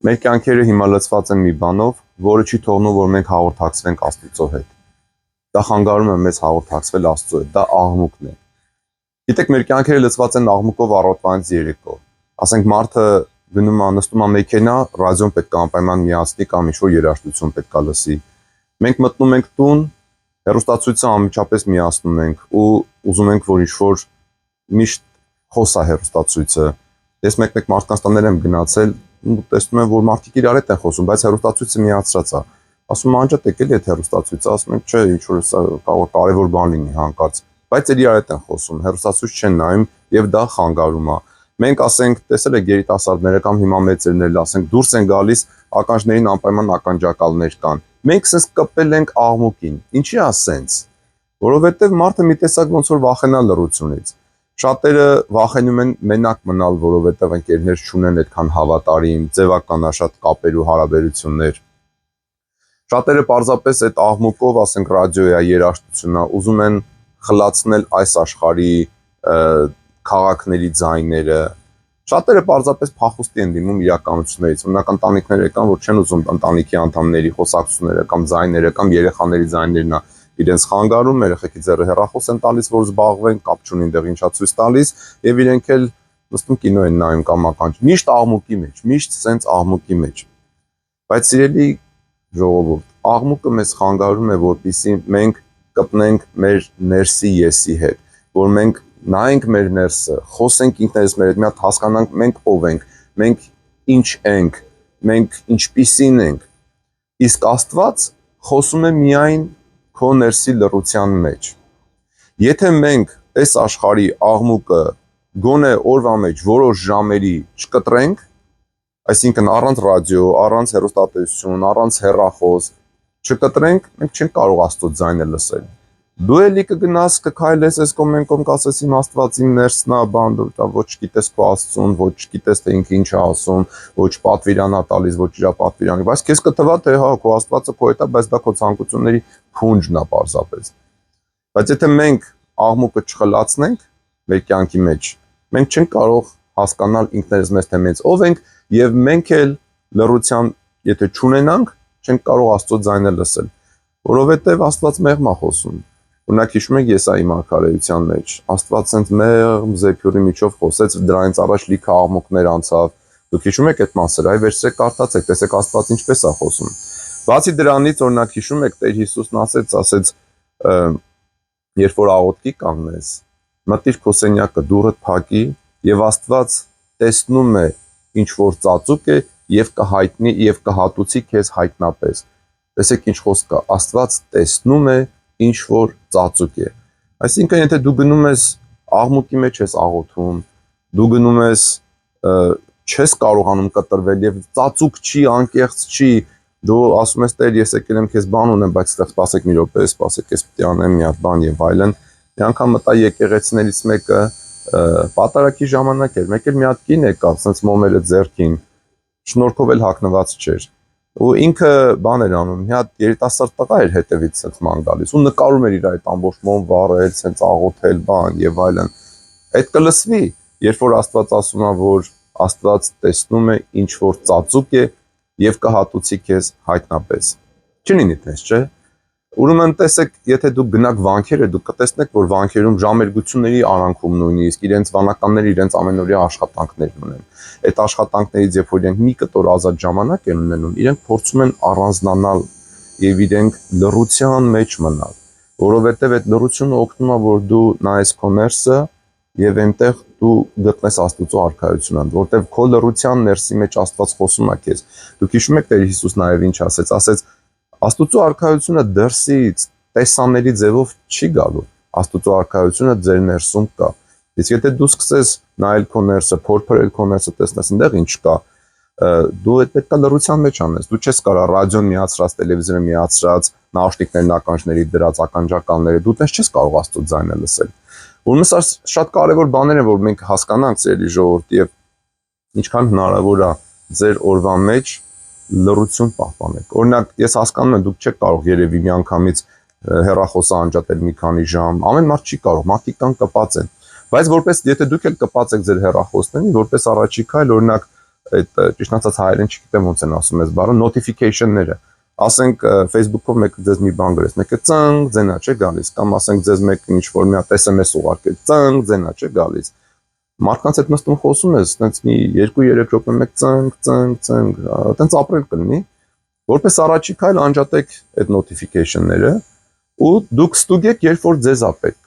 Մեր կյանքերը հիմա լցված են մի բանով, որը չի թողնում, որ մենք հաղորդակցվենք Աստծո հետ։ Դա խանգարում է մեզ հաղորդակցվել Աստծո հետ, դա աղմուկն է։ Գիտեք, մեր կյանքերը լցված են աղմուկով առավոտվանից երեկո։ Ասենք մարդը գնում է, նստում է մեքենա, ռադիոն պետք է անպայման միացնի կամ ինչ-որ երաժշտություն պետք է լսի։ Մենք մտնում ենք տուն, հեռուստացույցը անմիջապես միացնում ենք ու ուզում ենք, որ ինչ-որ միշտ խոսա հեռուստացույցը։ Ես մեկ-մեկ մարդկանց տաներ եմ գնացել ու տեսնում եմ, որ մարդիկ իրար հետ են խոսում, բայց հեռուստացույցը միացրած է։ Ասում եմ, անջատ եկել է հեռուստացույցը, ասում ենք, չէ, ինչ-որ սա կարևոր բան լինի հանկարծ, բայց էլ իրար հետ են խոսում, հեռուստացույց չեն նայում եւ դա խանգարում է։ Մենք ասենք, տեսել եք երիտասարդները կամ հիմա մեծերներն ասենք, դուրս են գալիս, ականջներին անպայման ականջակալներ կան։ Մենք sense կպել ենք աղմուկին։ Ինչի՞ է sense, որովհետեւ մարդը մի տեսակ ոնց որ վախենա լռությունից։ Շատերը վախենում են մենակ մնալ, որովհետև ընկերներ չունեն այդքան հավատարիմ, ձևականաշատ կապեր ու հարաբերություններ։ Շատերը պարզապես այդ աղմուկով, ասենք ռադիոյա երաժշտությունն է, ուզում են խլացնել այս աշխարհի քաղաքների ձայները։ Շատերը պարզապես փախուստի են դիմում իրականություններից։ Օրինակ ընտանիքներ կան, որ չեն ուզում ընտանիքի անդամների խոսակցությունները կամ ձայները կամ երեխաների ձայներն իրենց խանգարում, երեխեքի ձեռը հեռախոս են տալիս, որ զբաղվեն, կապ չունին դեռ ինչա ցույց տալիս, եւ իրենք էլ նստում կինո են նայում կամ ականջ։ Միշտ աղմուկի մեջ, միշտ սենց աղմուկի մեջ։ Բայց սիրելի ժողովուրդ, աղմուկը մեզ խանգարում է, որպեսզի մենք կպնենք մեր ներսի եսի հետ, որ մենք նայենք մեր ներսը, խոսենք ինքներս մեր հետ, մի հատ հասկանանք մենք ով ենք, մենք ինչ ենք, մենք ինչպիսին ենք։ Իսկ Աստված խոսում է միայն քո ներսի լռության մեջ։ Եթե մենք այս աշխարհի աղմուկը գոնե օրվա մեջ որոշ ժամերի չկտրենք, այսինքն առանց ռադիո, առանց հեռուստատեսություն, առանց հեռախոս չկտրենք, մենք չենք կարող Աստծո ձայնը լսել։ Դու էլի կգնաս կքայլես այս կողմեն կողմ կասես իմ Աստված իմ ներսն է, բան ոչ գիտես քո Աստծուն, ոչ գիտես թե ինքը ինչ է ասում, ոչ պատվիրանա տալիս, ոչ իրա պատվիրանի, բայց քեզ կթվա թե հա քո Աստվածը քո հետ է, բայց դա քո ցանկությունների փունջն է պարզապես։ Բայց եթե մենք աղմուկը չխլացնենք մեր կյանքի մեջ, մենք չենք կարող հասկանալ ինքներս մեզ թե մենք ով ենք եւ մենք էլ լռության եթե չունենանք, չենք կարող Աստծո ձայնը լսել, որովհետեւ Աստված մեղմ է խոսում։ Օրինակ հիշում եք Եսայի մարգարեության մեջ Աստված ցենց մեղմ զեփյուրի միջով խոսեց, դրանից առաջ լիքը աղմուկներ անցավ։ Դուք հիշում եք այդ մասերը, այ վերցրեք կարդացեք, տեսեք Աստված ինչպես է խոսում։ Բացի դրանից օրինակ հիշում եք Տեր Հիսուսն ասեց երբ որ աղոթքի կանգնես, մտիր քո սենյակը դուռդ փակի եւ Աստված տեսնում է ինչ որ ծածուկ է եւ կհայտնի եւ կհատուցի քեզ հայտնապես։ Տեսեք ինչ խոսք կա, Աստված տեսնում է ինչ որ ծածուկ է։ Այսինքն եթե դու գնում ես աղմուկի մեջ ես աղոթում, դու գնում ես չես կարողանում կտրվել եւ ծածուկ չի, անկեղծ չի, դու ասում ես Տեր ես եկել եմ քեզ բան ունեմ, բայց ստեղ սպասեք մի րոպե, սպասեք ես պետք է անեմ մի հատ բան եւ այլն։ Մի անգամ մտա եկեղեցիներից մեկը պատարակի ժամանակ էր, մեկ էլ մի հատ կին եկավ, ասենց մոմերը ձեռքին, շնորհքով էլ հագնված չէր։ Ու ինքը բան էր անում, մի հատ երիտասարդ տղա էր հետևից ցած ման գալիս ու նկարում էր իր այդ ամբողջ մոմ վառել, ցած աղոթել բան եւ այլն։ Այդ կլսվի, երբ որ Աստված ասում է, որ Աստված տեսնում է ինչ որ ծածուկ է եւ կհատուցի քեզ հայտնապես։ Չլինի տես, չէ՞։ Ուրեմն տեսեք, եթե դուք գնաք վանքերը, դուք կտեսնեք, որ վանքերում ժամերգությունների արանքում նույնիսկ իրենց վանականները իրենց ամենօրյա աշխատանքներն ունեն։ Այդ աշխատանքներից երբ որ իրենք մի կտոր ազատ ժամանակ են ունենում, իրենք փորձում են առանձնանալ եւ իրենք լռության մեջ մնալ, որովհետեւ այդ լռությունը օգնում է, որ դու նայես քո ներսը եւ այնտեղ դու գտնես Աստծո արքայությունը, որտեվ քո լռության ներսի մեջ Աստված խոսում է քեզ։ Դուք հիշում եք Տեր Հիսուս նաեւ ինչ ասեց, Աստծո արքայությունը դրսից տեսանելի ձևով չի գալու։ Աստծո արքայությունը ձեր ներսում կա։ Իսկ եթե դու սկսես նայել քո ներսը, փորփրել քո ներսը, տեսնես այնտեղ ինչ կա, դու այդ պետք է լռության մեջ անես։ Դու չես կարող ռադիոն միացրած, տելևիզորը միացրած, նաուշնիկներն ականջների դրած, ականջակալները, դու տես չես կարող Աստծո ձայնը լսել։ Ուրեմն սա շատ կարևոր բաներ են, որ մենք հասկանանք ծերի ժողովուրդ եւ ինչքան հնարավոր է ձեր օրվա մեջ լռություն պահպանեք։ Օրինակ, ես հասկանում եմ, դուք չեք կարող երևի միանգամից հեռախոսը անջատել մի քանի ժամ։ Ամեն մարդ չի կարող, մարդիկ կան կպած են։ Բայց որպես եթե դուք էլ կպած եք ձեր հեռախոսներին, որպես առաջի քայլ, օրինակ, այդ ճիշտ ասած հայերեն չգիտեմ ոնց են ասում այս բառը, notification-ները։ Ասենք Facebook-ով մեկը ձեզ մի բան գրես, մեկը ծնկ ձենա չէ գալիս, կամ ասենք ձեզ մեկը ինչ-որ մի հատ SMS ուղարկել, ծնկ ձենա չէ գալիս։ Մարդկանց հետ նստում խոսում ես, տենց մի 2-3 րոպե մեկ ծնկ, տենց ապրել կլինի, որպես առաջի քայլ անջատեք այդ notification-ները ու դուք ստուգեք, երբ որ ձեզ ա պետք։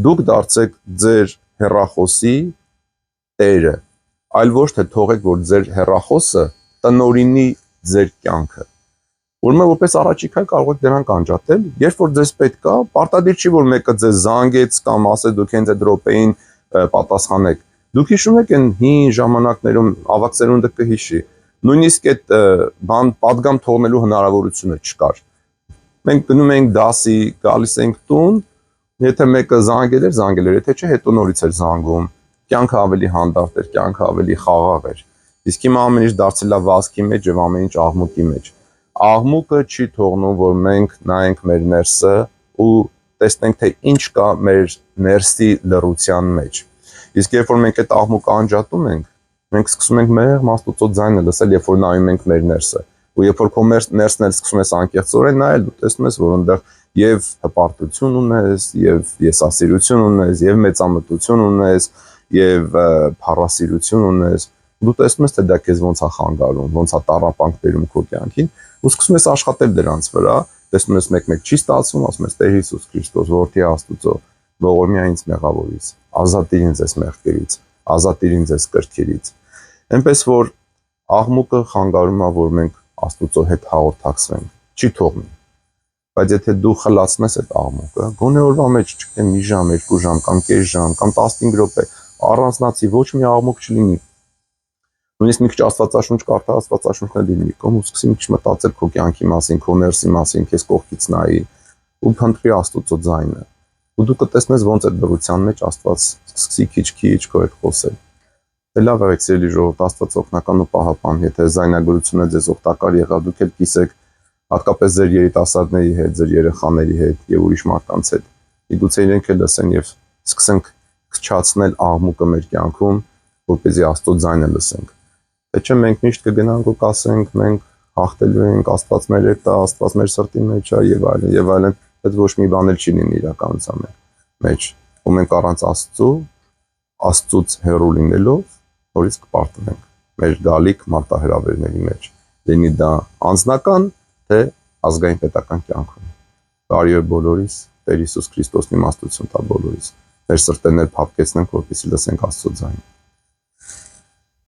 Դուք դարձեք ձեր հեռախոսի տերը, այլ ոչ թե թողեք, որ ձեր հեռախոսը տնօրինի ձեր կյանքը։ Ուրեմն որպես առաջի քայլ կարող եք դրանք անջատել, երբ որ ձեզ պետք է, պարտադիր չի որ մեկը ձեզ զանգեց կամ ասեց դուք հենց այդ րոպեին պատասխանեք։ Դուք հիշում եք այն հին ժամանակներում ավակ սերունդը կհիշի, նույնիսկ այդ բան պատգամ թողնելու հնարավորությունը չկար։ Մենք գնում էինք դասի, գալիս էինք տուն, եթե մեկը զանգել էր, եթե չէ, հետո նորից էր զանգում։ Կյանքը ավելի հանդարտ էր, կյանքը ավելի խաղաղ էր։ Իսկ հիմա ամեն ինչ դարձել է վազքի մեջ եւ ամեն ինչ աղմուկի մեջ։ Աղմուկը չի թողնում, որ մենք նայենք մեր ներսը ու տեսնենք, թե ինչ կա մեր ներսի լռության մեջ։ Իսկ երբ որ մենք այդ աղմուկը անջատում ենք, մենք սկսում ենք մեղմ Աստծո ձայնը լսել, երբ որ նայում ենք մեր ներսը։ Ու երբ որ քո ներսն էլ սկսում ես անկեղծորեն նայել, դու տեսնում ես, որ այնտեղ եւ հպարտություն ունես, եւ եսասիրություն ունես, եւ մեծամտություն ունես, եւ փառասիրություն ունես։ Դու տեսնում ես, թե դա քեզ ոնց է խանգարում, ոնց է տառապանք բերում քո կյանքին, ու սկսում ես աշխատել դրանց վրա, տեսնում ես մեկ-մեկ չի ստացվում, ասում ես Տեր Հիսուս Քրիստոս, որդի Աստծո, ողորմյա ինձ մեղավորից, ազատիր ինձ այս մեղքերից, ազատիր ինձ այս կրքերից։ Էնպես որ աղմուկը խանգարում է, որ մենք Աստծո հետ հաղորդակցվենք, չի թողնում։ Բայց եթե դու խլացնես այդ աղմուկը, գոնե օրվա մեջ, չգիտեմ, մի ժամ, 2 ժամ կամ կես ժամ կամ 15 րոպե առանձնացի, ոչ մի աղմուկ չլինի։ Նույնիսկ մի քիչ Աստվածաշունչ կարդա, Աստվածաշունչն էլ լինի կողմ ու սկսի մի քիչ մտածել քո կյանքի մասին, քո ներսի մասին, քեզ կողքից նայի ու փնտրի Աստծո ձայնը։ Ու դու կտեսնես ոնց այդ լռության մեջ Աստված սկսի քիչ-քիչ քո հետ խոսել։ Դե լավ եք սիրելի ժողովուրդ, Աստված օգնական ու պահապան, եթե զայնագրությունը ձեզ օգտակար եղավ, դուք էլ կիսեք հատկապես ձեր երիտասարդների հետ, ձեր երեխաների հետ եւ ուրիշ մարդկանց հետ։ Իգուցե իրենք էլ լսեն եւ սկսենք քչացնել աղմուկը մեր կյանքում, որպեսզի Աստծո ձայնը լսենք։ Թե չէ մենք միշտ կգնանք ու կասենք մենք հաղթելու ենք, Աստված մեր հետ է, Աստված մեր սրտի մեջ է եւ այլն, այդ ոչ մի բան էլ չի լինի իրականության մեջ։ Ու մենք առանց Աստծուց հեռու լինելով, նորից կպարտվենք մեր գալիք մարտահրավերների մեջ։ Լինի դա անձնական, թե ազգային պետական կյանքում։ Բարի օր բոլորիս, Տեր Հիսուս Քրիստոսն իմաստություն տա բոլորիս։ Մեր սրտերն փափկեցնենք, որպեսզի լսենք Աստծո ձայնը։